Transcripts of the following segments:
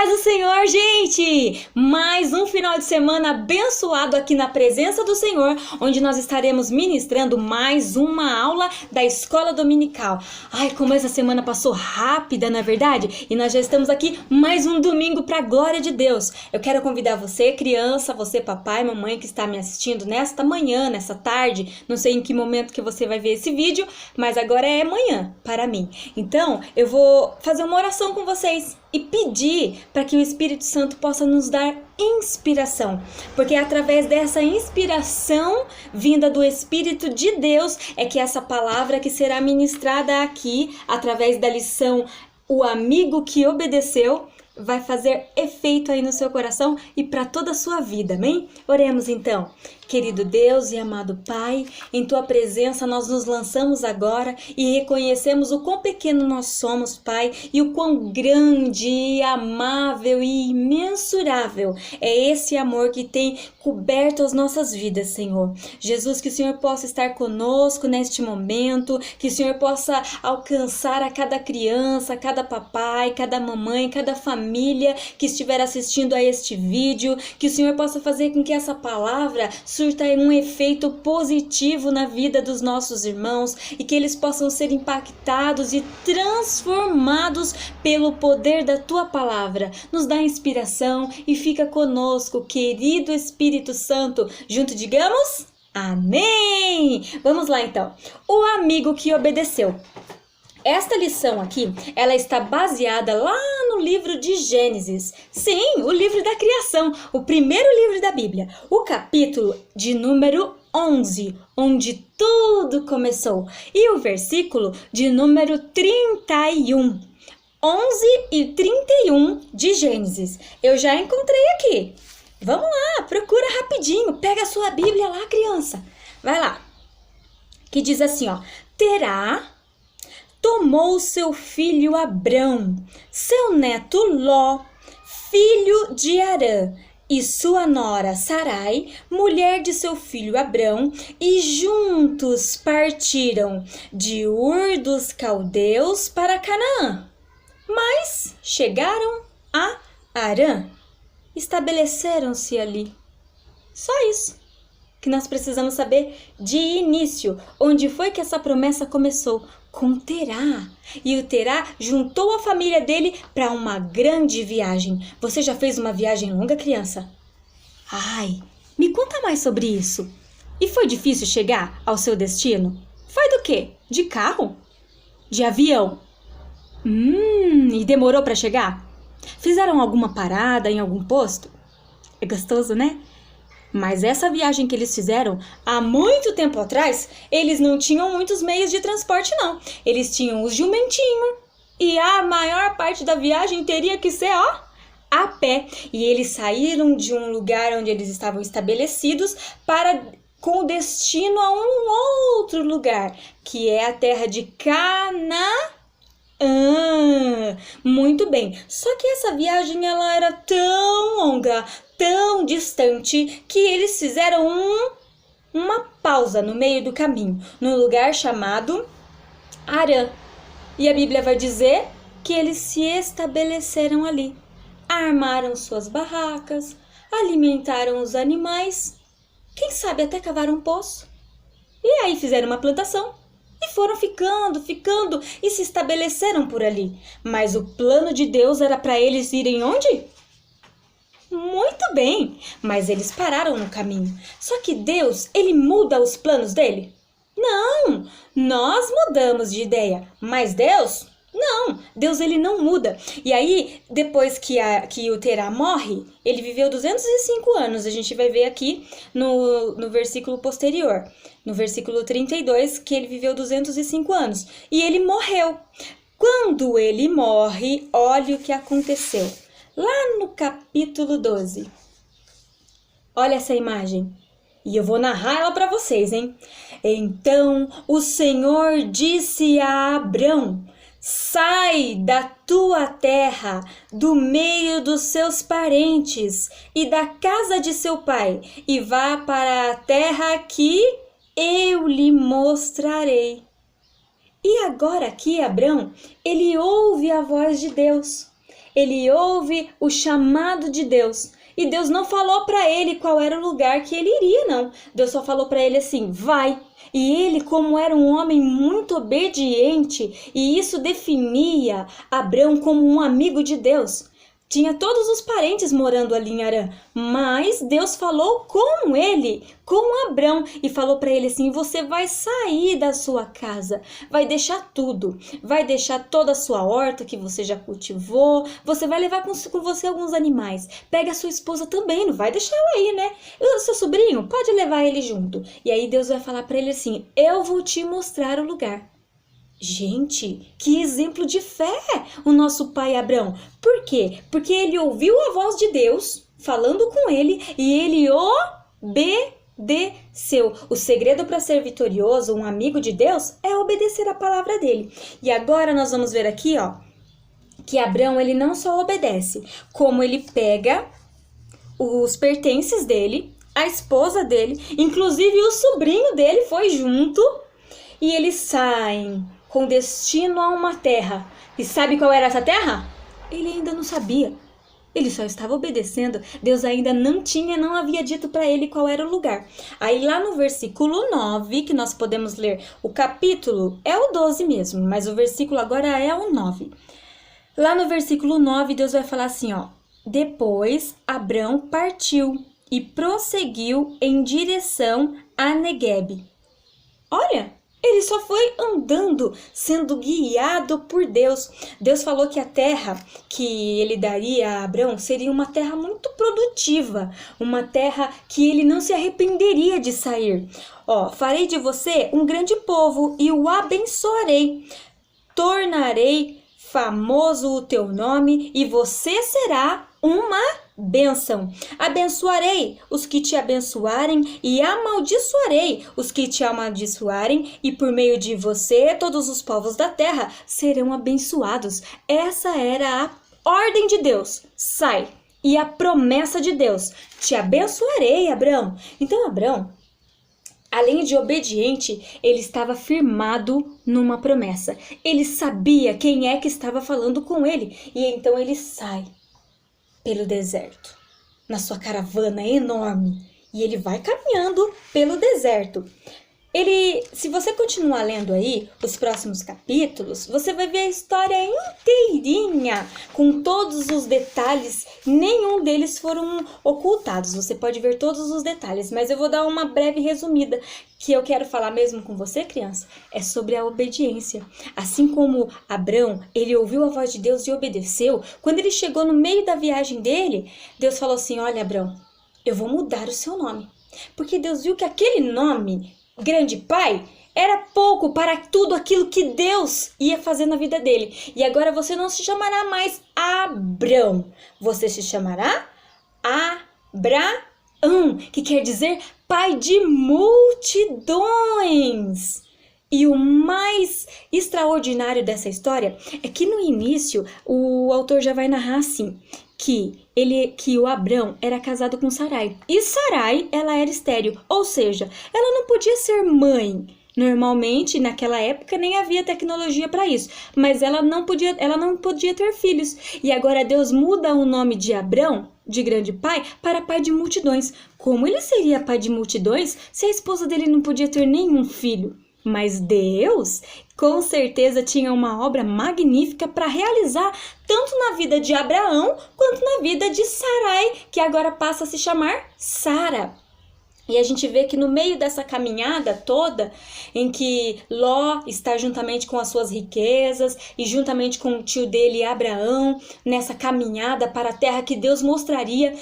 paz do Senhor, gente! Mais um final de semana abençoado aqui na presença do Senhor, onde nós estaremos ministrando mais uma aula da Escola Dominical. Ai, como essa semana passou rápida, não é verdade? E nós já estamos aqui mais um domingo para a glória de Deus. Eu quero convidar você, criança, você, papai, mamãe, que está me assistindo nesta manhã, nessa tarde, não sei em que momento que você vai ver esse vídeo, mas agora é manhã para mim. Então, eu vou fazer uma oração com vocês e pedir para que o Espírito Santo possa nos dar inspiração, porque é através dessa inspiração vinda do Espírito de Deus é que essa palavra que será ministrada aqui, através da lição O Amigo que Obedeceu, vai fazer efeito aí no seu coração e para toda a sua vida, amém? Oremos então. Querido Deus e amado Pai, em Tua presença nós nos lançamos agora e reconhecemos o quão pequeno nós somos, Pai, e o quão grande, amável e imensurável é esse amor que tem coberto as nossas vidas, Senhor. Jesus, que o Senhor possa estar conosco neste momento, que o Senhor possa alcançar a cada criança, a cada papai, cada mamãe, cada família que estiver assistindo a este vídeo, que o Senhor possa fazer com que essa palavra surta um efeito positivo na vida dos nossos irmãos e que eles possam ser impactados e transformados pelo poder da Tua palavra. Nos dá inspiração e fica conosco, querido Espírito Santo. Junto digamos, amém! Vamos lá então. O amigo que obedeceu. Esta lição aqui, ela está baseada lá no livro de Gênesis. Sim, o livro da criação, o primeiro livro da Bíblia. O capítulo de número 11, onde tudo começou. E o versículo de número 31. 11 e 31 de Gênesis. Eu já encontrei aqui. Vamos lá, procura rapidinho. Pega a sua Bíblia lá, criança. Vai lá. Que diz assim, ó. Terá tomou seu filho Abrão, seu neto Ló, filho de Harã, e sua nora Sarai, mulher de seu filho Abrão, e juntos partiram de Ur dos Caldeus para Canaã. Mas chegaram a Harã, estabeleceram-se ali. Só isso que nós precisamos saber de início. Onde foi que essa promessa começou? Com Terá. E o Terá juntou a família dele para uma grande viagem. Você já fez uma viagem longa, criança? Ai, me conta mais sobre isso. E foi difícil chegar ao seu destino? Foi do quê? De carro? De avião? E demorou para chegar? Fizeram alguma parada em algum posto? É gostoso, né? Mas essa viagem que eles fizeram há muito tempo atrás, eles não tinham muitos meios de transporte, não. Eles tinham os jumentinhos e a maior parte da viagem teria que ser, ó, a pé. E eles saíram de um lugar onde eles estavam estabelecidos com destino a um outro lugar, que é a terra de Canaã. Muito bem. Só que essa viagem ela era tão longa, tão distante, que eles fizeram uma pausa no meio do caminho, num lugar chamado Harã. E a Bíblia vai dizer que eles se estabeleceram ali, armaram suas barracas, alimentaram os animais, quem sabe até cavaram um poço. E aí fizeram uma plantação. E foram ficando e se estabeleceram por ali. Mas o plano de Deus era para eles irem onde? Muito bem, mas eles pararam no caminho. Só que Deus, ele muda os planos dele? Não, nós mudamos de ideia, mas Deus, não. Deus, ele não muda. E aí, depois que o Terá morre, ele viveu 205 anos. A gente vai ver aqui no versículo posterior. No versículo 32, que ele viveu 205 anos. E ele morreu. Quando ele morre, olha o que aconteceu. Lá no capítulo 12. Olha essa imagem. E eu vou narrar ela para vocês, hein? Então o Senhor disse a Abrão: sai da tua terra, do meio dos seus parentes e da casa de seu pai, e vá para a terra que eu lhe mostrarei. E agora aqui Abrão, ele ouve a voz de Deus. ele ouve o chamado de Deus. E Deus não falou para ele qual era o lugar que ele iria, não. Deus só falou para ele assim, vai. E ele, como era um homem muito obediente, e isso definia Abrão como um amigo de Deus. Tinha todos os parentes morando ali em Harã, mas Deus falou com ele, com Abrão, e falou para ele assim, você vai sair da sua casa, vai deixar tudo, vai deixar toda a sua horta que você já cultivou, você vai levar com você alguns animais, pega a sua esposa também, não vai deixar ela aí, né? O seu sobrinho, pode levar ele junto. E aí Deus vai falar para ele assim, eu vou te mostrar o lugar. Gente, que exemplo de fé o nosso pai Abrão. Por quê? Porque ele ouviu a voz de Deus falando com ele e ele obedeceu. O segredo para ser vitorioso, um amigo de Deus, é obedecer a palavra dele. E agora nós vamos ver aqui, ó, que Abrão ele não só obedece, como ele pega os pertences dele, a esposa dele, inclusive o sobrinho dele foi junto e eles saem com destino a uma terra. E sabe qual era essa terra? Ele ainda não sabia. Ele só estava obedecendo. Deus ainda não havia dito para ele qual era o lugar. Aí lá no versículo 9, que nós podemos ler, o capítulo é o 12 mesmo, mas o versículo agora é o 9. Lá no versículo 9, Deus vai falar assim, ó. Depois Abrão partiu e prosseguiu em direção a Neguebe. Olha! Ele só foi andando, sendo guiado por Deus. Deus falou que a terra que ele daria a Abrão seria uma terra muito produtiva, uma terra que ele não se arrependeria de sair. Ó, farei de você um grande povo e o abençoarei. Tornarei famoso o teu nome e você será uma bênção. Abençoarei os que te abençoarem e amaldiçoarei os que te amaldiçoarem, e por meio de você todos os povos da terra serão abençoados. Essa era a ordem de Deus. Sai. E a promessa de Deus. Te abençoarei, Abrão. Então, Abrão, além de obediente, ele estava firmado numa promessa. Ele sabia quem é que estava falando com ele. E então ele sai pelo deserto, na sua caravana enorme, e ele vai caminhando pelo deserto. Se você continuar lendo aí os próximos capítulos, você vai ver a história inteirinha, com todos os detalhes, nenhum deles foram ocultados, você pode ver todos os detalhes, mas eu vou dar uma breve resumida, que eu quero falar mesmo com você, criança, é sobre a obediência. Assim como Abrão, ele ouviu a voz de Deus e obedeceu, quando ele chegou no meio da viagem dele, Deus falou assim, olha Abrão, eu vou mudar o seu nome, porque Deus viu que aquele nome, Grande Pai, era pouco para tudo aquilo que Deus ia fazer na vida dele. E agora você não se chamará mais Abrão, você se chamará Abraão, que quer dizer pai de multidões. E o mais extraordinário dessa história é que no início o autor já vai narrar assim, que o Abrão era casado com Sarai. E Sarai, ela era estéril, ou seja, ela não podia ser mãe. Normalmente, naquela época, nem havia tecnologia para isso. Mas ela não podia ter filhos. E agora Deus muda o nome de Abrão, de grande pai, para pai de multidões. Como ele seria pai de multidões se a esposa dele não podia ter nenhum filho? Mas Deus, com certeza, tinha uma obra magnífica para realizar, tanto na vida de Abraão, quanto na vida de Sarai, que agora passa a se chamar Sara. E a gente vê que no meio dessa caminhada toda, em que Ló está juntamente com as suas riquezas e juntamente com o tio dele, Abraão, nessa caminhada para a terra que Deus mostraria,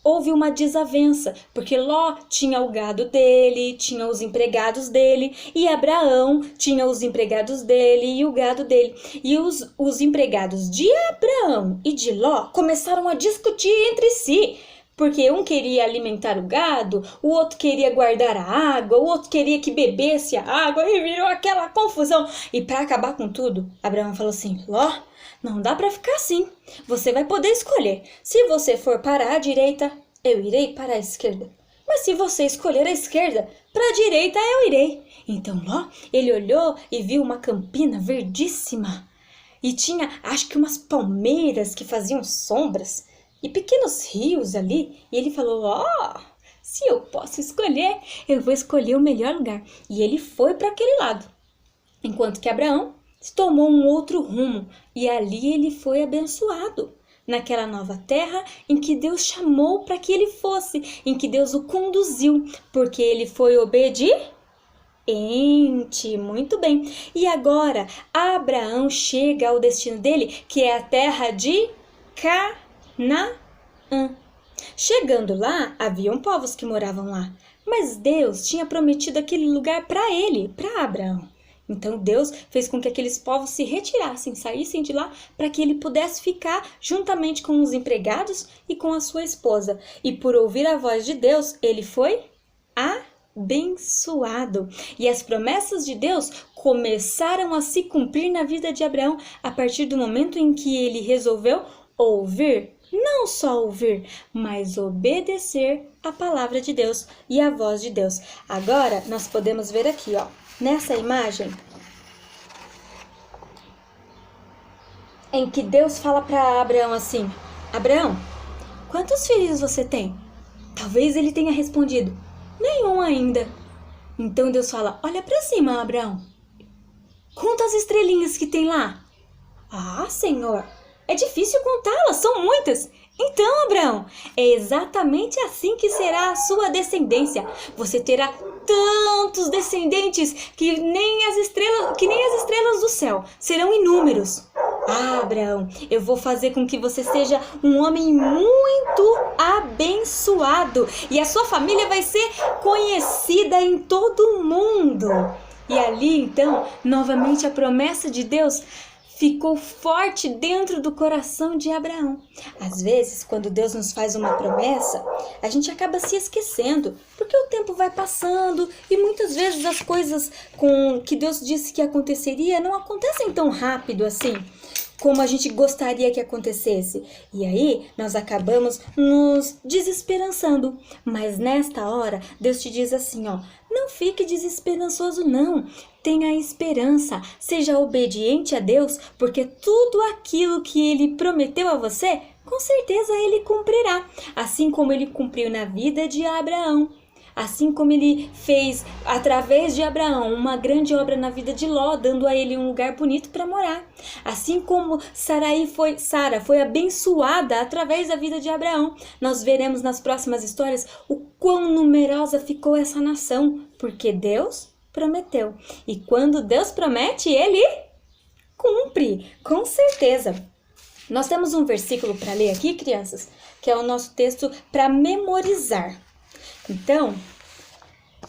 houve uma desavença, porque Ló tinha o gado dele, tinha os empregados dele, e Abraão tinha os empregados dele e o gado dele. E os empregados de Abraão e de Ló começaram a discutir entre si, porque um queria alimentar o gado, o outro queria guardar a água, o outro queria que bebesse a água, e virou aquela confusão. E para acabar com tudo, Abraão falou assim, Ló, não dá para ficar assim. Você vai poder escolher. Se você for para a direita, eu irei para a esquerda. Mas se você escolher a esquerda, para a direita eu irei. Então Ló, ele olhou e viu uma campina verdíssima. e tinha, acho que umas palmeiras que faziam sombras e pequenos rios ali. E ele falou: se eu posso escolher, eu vou escolher o melhor lugar. E ele foi para aquele lado, enquanto que Abraão tomou um outro rumo, e ali ele foi abençoado, naquela nova terra em que Deus chamou para que ele fosse, em que Deus o conduziu, porque ele foi obediente. Muito bem. E agora, Abraão chega ao destino dele, que é a terra de Canaã. Chegando lá, haviam povos que moravam lá, mas Deus tinha prometido aquele lugar para ele, para Abraão. Então Deus fez com que aqueles povos se retirassem, saíssem de lá, para que ele pudesse ficar juntamente com os empregados e com a sua esposa. E por ouvir a voz de Deus, ele foi abençoado. E as promessas de Deus começaram a se cumprir na vida de Abraão a partir do momento em que ele resolveu ouvir. Não só ouvir, mas obedecer a palavra de Deus e a voz de Deus. Agora, nós podemos ver aqui, nessa imagem, em que Deus fala para Abraão assim: Abraão, quantos filhos você tem? Talvez ele tenha respondido: nenhum ainda. Então Deus fala: olha para cima, Abraão. Conta as estrelinhas que tem lá. Senhor, é difícil contá-las, são muitas. Então, Abraão, é exatamente assim que será a sua descendência. Você terá tantos descendentes que nem as estrelas do céu, serão inúmeros. Abraão, eu vou fazer com que você seja um homem muito abençoado, e a sua família vai ser conhecida em todo o mundo. E ali, então, novamente a promessa de Deus ficou forte dentro do coração de Abraão. Às vezes, quando Deus nos faz uma promessa, a gente acaba se esquecendo, porque o tempo vai passando e muitas vezes as coisas que Deus disse que aconteceria não acontecem tão rápido assim, como a gente gostaria que acontecesse. E aí, nós acabamos nos desesperançando. Mas nesta hora, Deus te diz assim, não fique desesperançoso não. Tenha esperança, seja obediente a Deus, porque tudo aquilo que Ele prometeu a você, com certeza Ele cumprirá. Assim como Ele cumpriu na vida de Abraão. Assim como ele fez, através de Abraão, uma grande obra na vida de Ló, dando a ele um lugar bonito para morar. Assim como Sara foi abençoada através da vida de Abraão. Nós veremos nas próximas histórias o quão numerosa ficou essa nação, porque Deus prometeu. E quando Deus promete, Ele cumpre, com certeza. Nós temos um versículo para ler aqui, crianças, que é o nosso texto para memorizar. Então,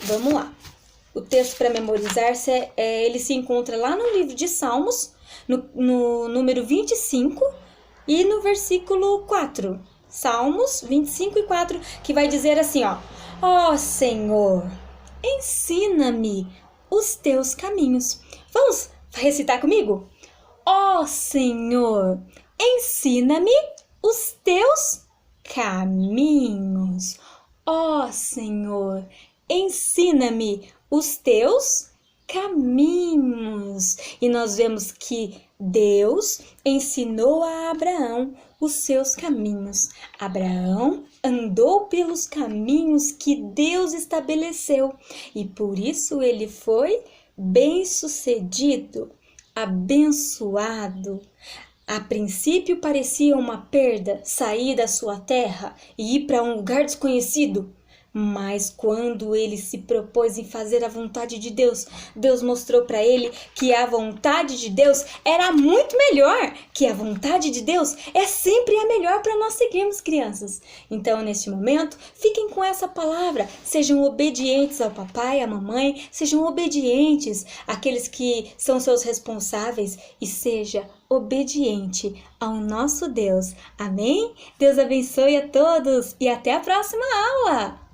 vamos lá. O texto para memorizar, ele se encontra lá no livro de Salmos, no número 25 e no versículo 4. Salmos 25 e 4, que vai dizer assim, ó Senhor, ensina-me os teus caminhos. Vamos recitar comigo? Ó Senhor, ensina-me os teus caminhos. Ó Senhor, ensina-me os teus caminhos. E nós vemos que Deus ensinou a Abraão os seus caminhos. Abraão andou pelos caminhos que Deus estabeleceu e por isso ele foi bem-sucedido, abençoado. A princípio parecia uma perda sair da sua terra e ir para um lugar desconhecido. Mas quando ele se propôs em fazer a vontade de Deus, Deus mostrou para ele que a vontade de Deus era muito melhor, que a vontade de Deus é sempre a melhor para nós seguirmos, crianças. Então, neste momento, fiquem com essa palavra, sejam obedientes ao papai, à mamãe, sejam obedientes àqueles que são seus responsáveis e seja obediente ao nosso Deus. Amém? Deus abençoe a todos e até a próxima aula!